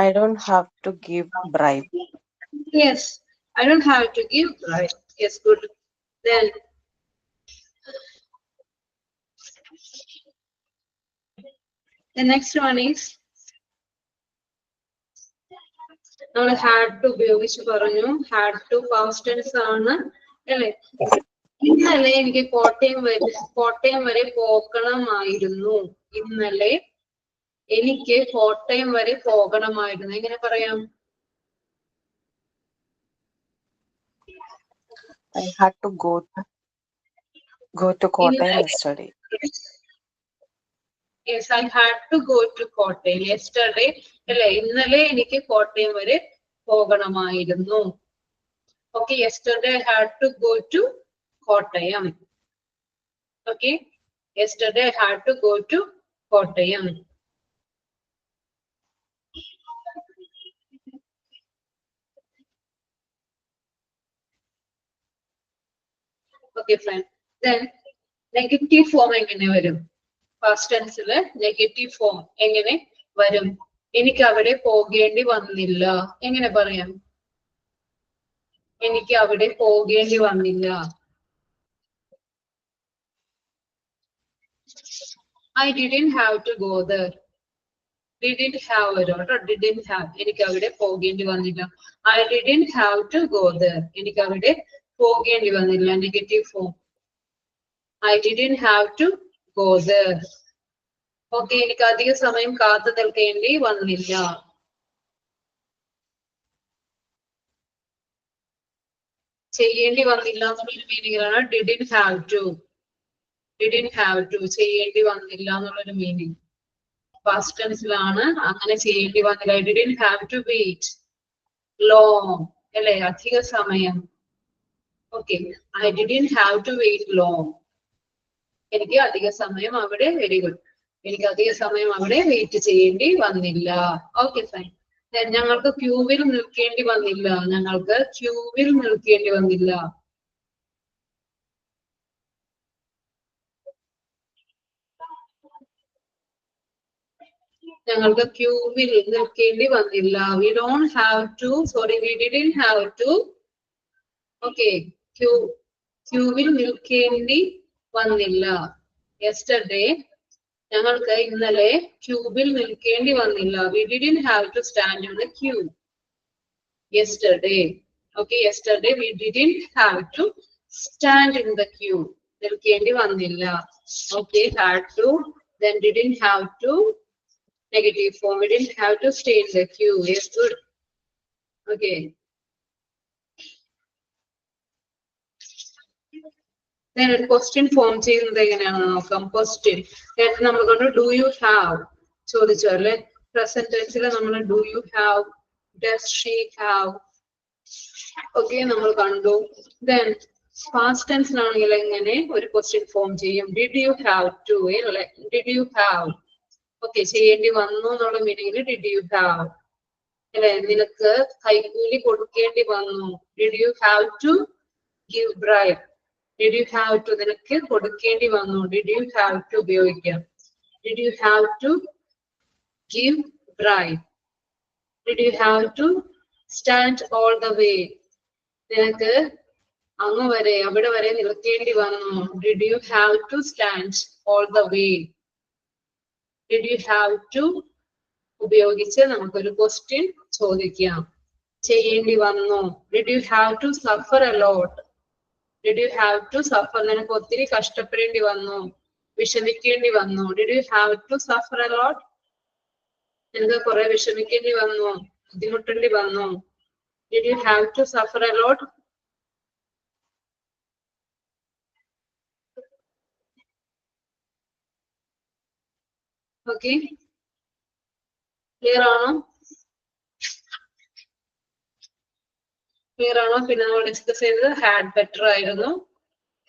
B: I don't have to give bribe.
A: Yes, I don't have to give bribe. Yes, good. Then the next one is നമ്മൾ had to ഉപയോഗിച്ച് പറഞ്ഞു. had to past tense ആണ് അല്ലേ? ഇന്നലെ എനിക്ക് കോട്ടയം വരെ പോകണമായിരുന്നു. ഇന്നലെ എനിക്ക് കോട്ടയം വരെ പോകണമായിരുന്നു. എങ്ങനെ പറയാം?
B: I had to go to Kottayam yesterday.
A: Yes, I had to go to Kottayam yesterday. അല്ലേ? ഇന്നലെ എനിക്ക് കോട്ടയം വരെ പോകണമായിരുന്നു. Okay, yesterday I had to go to Kottayam. Okay, yesterday I had to go to Kottayam. Okay, fine. Then negative form എങ്ങനെ വരും? Past tense ല് negative form എങ്ങനെ വരും? എനിക്ക് അവിടെ പോകേണ്ടി വന്നില്ല. എങ്ങനെ പറയാം? എനിക്ക് അവിടെ പോകേണ്ടി വന്നില്ല. I didn't have to go there. Didn't have വരും. Didn't have. എനിക്ക് അവിടെ പോകേണ്ടി വന്നില്ല. I didn't have to go there. എനിക്ക് അവിടെ പോകേണ്ടി വന്നില്ല. Negative form. I didn't have to go there. Okay, എനിക്ക് അധിക സമയം കാത്തു നിൽക്കേണ്ടി വന്നില്ല. ചെയ്യേണ്ടി വന്നില്ല എന്നുള്ളൊരു മീനിങ്ങിലാണ് didn't have to. Didn't have to ചെയ്യേണ്ടി വന്നില്ല എന്നുള്ളൊരു മീനിങ്. Past tenseലാണ് അങ്ങനെ ചെയ്യേണ്ടി വന്നില്ല. I didn't have to wait long അല്ലെ അധിക സമയം. Okay, I didn't have to wait long. എനിക്ക് അധിക സമയം അവിടെ വെരി ഗുഡ്. എനിക്ക് അധിക സമയം അവിടെ വെയിറ്റ് ചെയ്യേണ്ടി വന്നില്ല. Okay fine. ഞങ്ങൾക്ക് ക്യൂവിൽ നിൽക്കേണ്ടി വന്നില്ല. ഞങ്ങൾക്ക് ക്യൂവിൽ നിൽക്കേണ്ടി വന്നില്ല. ഞങ്ങൾക്ക് ക്യൂവിൽ നിൽക്കേണ്ടി വന്നില്ല. We don't have to, sorry, we didn't have to. Okay, ക്യൂവിൽ നിൽക്കേണ്ടി വന്നില്ല. Yesterday, ഞങ്ങൾക്ക് ഇന്നലെ ക്യൂബിൽ നിൽക്കേണ്ടി വന്നില്ല. We didn't have to stand in the queue. Yesterday, okay, yesterday we didn't have to stand in the queue. നിൽക്കേണ്ടി വന്നില്ല. Okay, had to, then didn't have to. Negative form. We didn't have to stay in the queue. Yes, good. Okay. Then a question form ചെയ്യുന്നത് എങ്ങനെയാണെന്ന് നോക്കാം. Question. നമ്മൾ കൊണ്ട് do you have ചോദിച്ചാൽ present tense നമ്മൾ do you have, does she have. Okay, നമ്മൾ കണ്ടു. Then past tense ആണെങ്കിൽ എങ്ങനെ ഒരു question form ചെയ്യും. Did you have to? Did you have? Okay, ചെയ്യേണ്ടി വന്നു എന്നുള്ള മീനിങ്ങിൽ ഡിഡ് യു ഹാവ് അല്ലെ. നിനക്ക് കൈക്കൂലി കൊടുക്കേണ്ടി വന്നു. Did you have to give bribe. Did you have to നിനക്ക് കൊടുക്കേണ്ടി വന്നു. ഡിഡ് യു ഹാവ് ടു ഉപയോഗിക്കാം. Did you have to give bribe. Did you have to stand all the way. നിനക്ക് അങ്ങ് വരെ അവിടെ വരെ നിൽക്കേണ്ടി വന്നു. Did you have to stand all the way. Did you have to ഉപയോഗിച്ച് നമുക്കൊരു ക്വസ്റ്റ്യൻ ചോദിക്കാം. ചെയ്യേണ്ടി വന്നു. Did you have to suffer a lot? Did you have to suffer? നിനക്ക് ഒത്തിരി കഷ്ടപ്പെടേണ്ടി വന്നു, വിഷമിക്കേണ്ടി വന്നു. Did you have to suffer a lot? നിനക്ക് കുറെ വിഷമിക്കേണ്ടി വന്നു, ബുദ്ധിമുട്ടേണ്ടി വന്നു. Did you have to suffer a lot? Okay, clear ആണോ? ക്ലിയർ ആണോ? പിന്നെ നമ്മൾ ഡിസ്കസ് ചെയ്തത് ഹാഡ് ബെറ്റർ ആയിരുന്നു.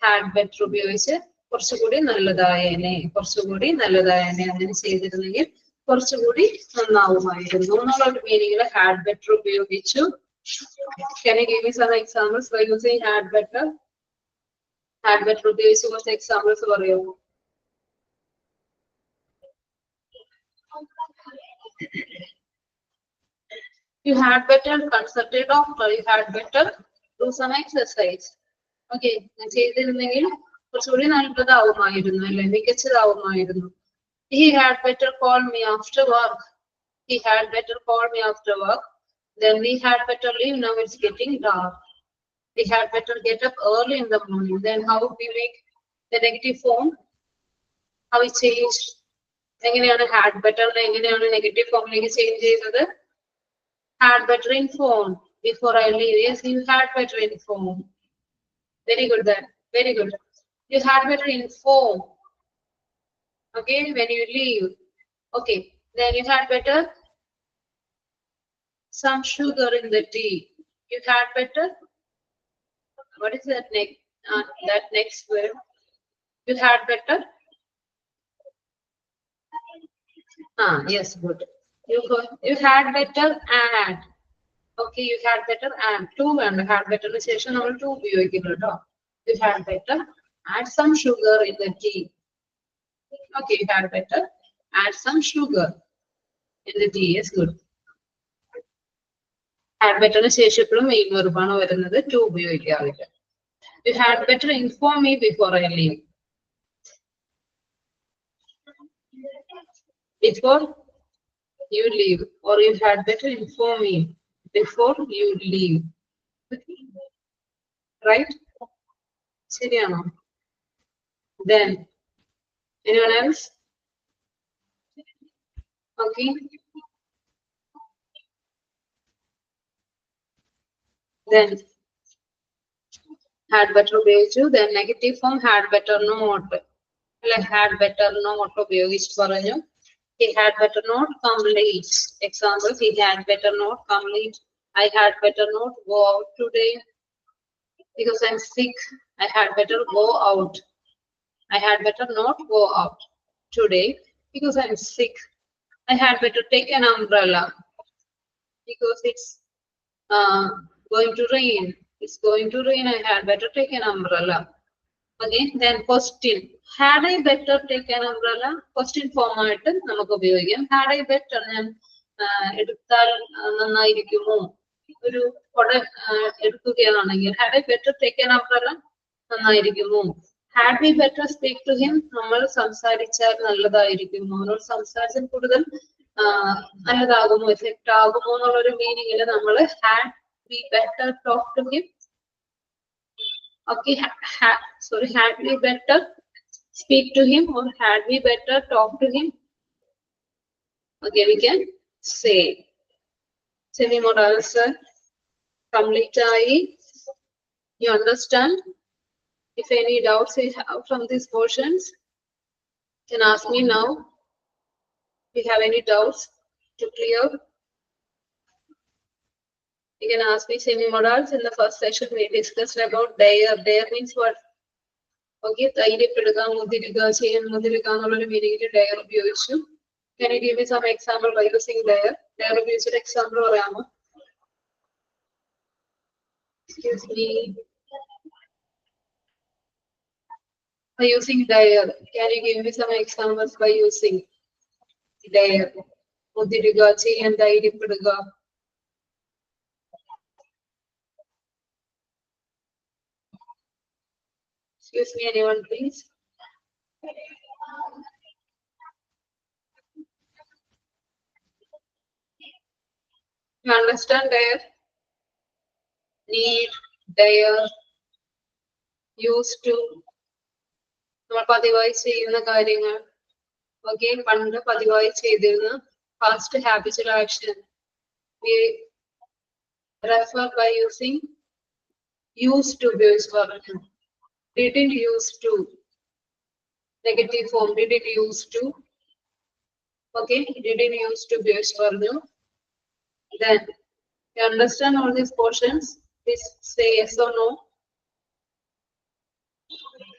A: ഹാഡ് ബെറ്റർ ഉപയോഗിച്ച് കുറച്ചുകൂടി നല്ലതായേനെ, കുറച്ചുകൂടി നല്ലതായേനെ അങ്ങനെ ചെയ്തിരുന്നെങ്കിൽ കുറച്ചുകൂടി നന്നാവുമായിരുന്നു എന്നുള്ള ഒരു മീനിങ്ങിൽ ഹാഡ് ബെറ്റർ ഉപയോഗിച്ചു. Can you give me some examples by using had better? Had better ഉപയോഗിച്ച് കുറച്ച് എക്സാമ്പിൾസ് പറയോ? You had better consult a doctor. You had better do some exercise. Okay, ഞാൻ ചെയ്തിരുന്നെങ്കിൽ കുറച്ചുകൂടി നല്ലതാവുമായിരുന്നു അല്ലെ, മികച്ചതാവുമായിരുന്നു. He had better call me after work. He had better call me after work. Then we had better leave. Now it's getting dark. We had better get up early in the morning. Then how we make the negative form? How we change? എങ്ങനെയാണ് had ബെറ്ററിനെ എങ്ങനെയാണ് negative ഫോമിലേക്ക് change ചെയ്തത്? Had better inform. Before I leave, yes, you had better inform. Very good then. Very good. You had better inform. Okay, when you leave. Okay, then you had better some sugar in the tea. You had better. What is that next? That next word. You had better. Yes, good. You had better add. Okay, you had better add. Two and had better ശേഷം നമ്മൾ two ഉപയോഗിക്കുന്നു കേട്ടോ. You had better add some sugar in the tea. Okay, you had better add some sugar in the tea. Yes, good. Had better ശേഷം main വെർബാണ് വരുന്നത്. To ഉപയോഗിക്കാറില്ല. You had better inform me before I leave. Before you leave, or you had better inform me before you leave. Right? ശരിയാണോ? Then, anyone else? Okay. Then, had better ഉപയോഗിച്ചു. Then negative form had better not. Like had better not ഉപയോഗിച്ച് പറഞ്ഞു. He had better not come late. Example, he had better not come late. I had better not go out today because I'm sick. I had better go out. I had better not go out today because I'm sick. I had better take an umbrella because it's going to rain. It's going to rain. I had better take an umbrella. Okay, then question. Had I better take an umbrella? Question form ആയിട്ട് നമുക്ക് ഉപയോഗിക്കാം. Had I better ഞാൻ എടുത്താൽ നന്നായിരിക്കുമോ? ഒരു കുട എടുക്കുകയാണെങ്കിൽ had I better take an umbrella? നന്നായിരിക്കുമോ? Had we better speak to him? നമ്മൾ സംസാരിച്ചാൽ നല്ലതായിരിക്കുമോ? നമ്മൾ സംസാരിച്ചാൽ കൂടുതൽ നല്ലതാകുമോ, എഫക്റ്റ് ആകുമോ എന്നുള്ളൊരു മീനിങ്ങിൽ നമ്മൾ had we better talk to him? Okay, had we better speak to him or had we better talk to him? Okay, we can say. Semi-modals complete. You understand? If any doubts you have from these portions, you can ask me now. If you have any doubts to clear, you can ask me. Semi-modals in the first session we discussed about dare. Dare means what? Okay, ധൈര്യപ്പെടുക, മുതിരുക, ചെയ്യാൻ മുതിരുക എന്നുള്ളൊരു മീനിങ്ങിൽ dare ഉപയോഗിച്ചു. Can you give me some example by using dare? Dare ഉപയോഗിച്ചൊരു example പറയാമോ? Excuse me. By using dare, can you give me some examples by using dare? മുതിരുക, ചെയ്യാൻ ധൈര്യപ്പെടുക. Excuse me, anyone, please. You understand dare? Need, dare, used to. നമ്മൾ പതിവായി ചെയ്യുന്ന കാര്യങ്ങൾ. Okay, പണ്ട് പതിവായി ചെയ്തിരുന്ന past habitual action. We refer by using used to ഉപയോഗിച്ച് പറഞ്ഞു. Didn't used to. Negative form, didn't used to. Okay, didn't used to ഉപയോഗിച്ച് പറഞ്ഞു. Then, you understand all these portions? Please say yes or no.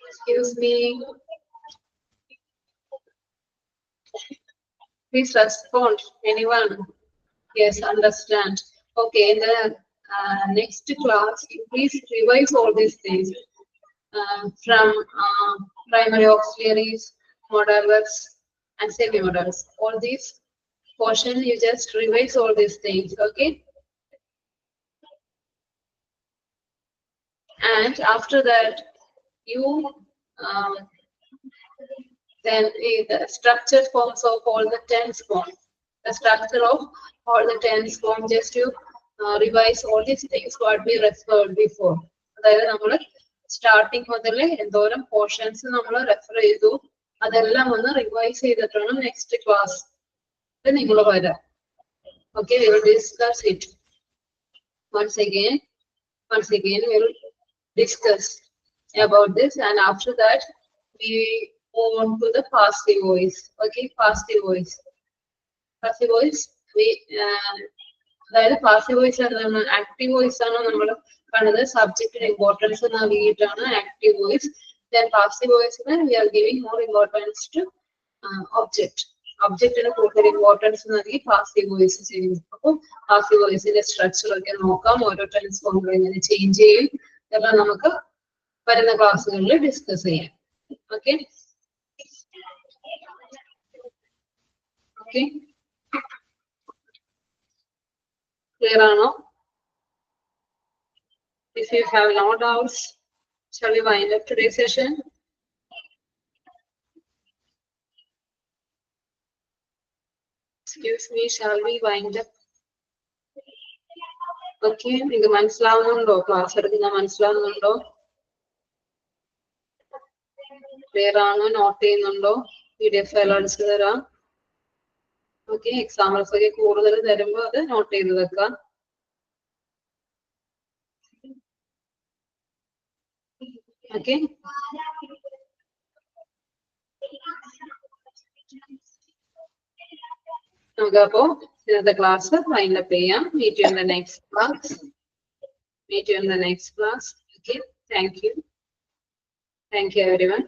A: Excuse me. Please respond. Anyone? Yes, understand. Okay, in the next class, please revise all these things from primary auxiliaries, modal verbs, and semi-modals. All these portions, you just revise all these things, okay? And after that, you then the structured forms of all the tense forms. The structure of all the tense forms, just to revise all these things what we referred before. അതായത് നമ്മൾ starting മുതൽ എന്തോരം portions നമ്മൾ refer ചെയ്തു അതെല്ലാം ഒന്ന് revise ചെയ്തിട്ടാണ് next class നിങ്ങൾ വരാം. Okay, we will discuss it once again. We will discuss about this, and after that we move on to the passive voice. Okay, passive voice. Passive voice, we അതായത് passive voice ആണ്, active voice ആണ് നമ്മൾ കണ്ടത്. സബ്ജക്റ്റിന് importance നൽകിയിട്ടാണ് active voice. Then passive voice we are giving more importance to object. ഒബ്ജക്റ്റിന് കൂടുതൽ importance നൽകി passive voice ചെയ്യുന്നു. അപ്പോൾ passive വോയിസിന്റെ structure ഒക്കെ നോക്കാം, ഓരോ ടെൻസ് ഫോമുകൾ എങ്ങനെ ചേഞ്ച് ചെയ്യും ഇതെല്ലാം നമുക്ക് വരുന്ന ക്ലാസ്സുകളിൽ ഡിസ്കസ് ചെയ്യാം. ഓക്കെ ഓക്കെ, ക്ലിയർ ആണോ? If you have no doubts, shall we wind up today's session? Excuse me, shall we wind up? Okay, നിങ്ങൾക്ക് മനസ്സിലാവുന്നുണ്ടോ? ക്ലാസ് എടുക്കുന്ന മനസ്സിലാവുന്നുണ്ടോ? ക്ലിയർ ആണോ? നോട്ട് ചെയ്യുന്നുണ്ടോ? PDF ഫയൽ അടിച്ചു തരാം. ഓക്കെ, എക്സാമ്പിൾസ് ഒക്കെ കൂടുതൽ തരുമ്പോൾ അത് നോട്ട് ചെയ്ത് വെക്കാം. ഓക്കെ, നമുക്ക് അപ്പോ ഇന്നത്തെ ക്ലാസ് വൈൻഡ് അപ്പ് ചെയ്യാം. Meet you in the next class. Meet you in the next class. Okay, thank you. Thank you everyone.